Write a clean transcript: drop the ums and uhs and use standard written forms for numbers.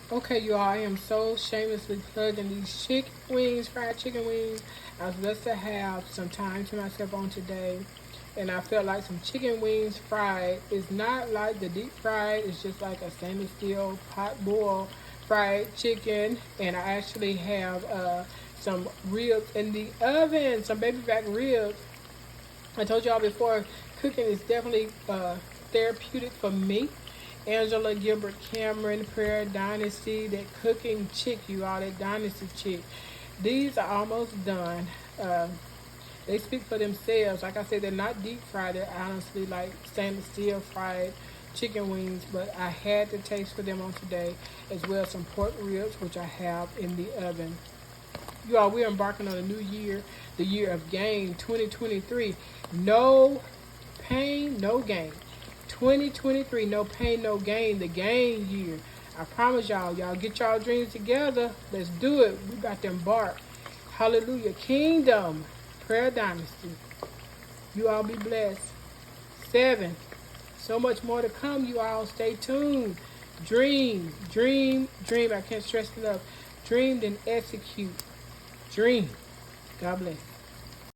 Okay, you all, I am so shamelessly plugging these chicken wings, fried chicken wings. I was blessed to have some time to myself on today, and I felt like some chicken wings fried is not like the deep fried, it's just like a stainless steel pot boil fried chicken. And I actually have some ribs in the oven, some baby back ribs. I told y'all before, cooking is definitely therapeutic for me. Angela Gilbert Cameron, Prayer Dynasty, that cooking chick, you all, that dynasty chick. These are almost done. Uh, they speak for themselves. Like I said, they're not deep fried. They're honestly like stainless steel fried chicken wings, but I had to taste for them on today, as well as some pork ribs, which I have in the oven. You all, we're embarking on a new year, the year of gain, 2023. No pain, no gain. 2023, no pain, no gain, the gain year. I promise y'all, y'all get y'all dreams together. Let's do it. We got to embark. Hallelujah. Kingdom, prayer dynasty. You all be blessed. 7. So much more to come, you all. Stay tuned. Dream, dream, dream. I can't stress enough. Dream, then execute. Dream. God bless.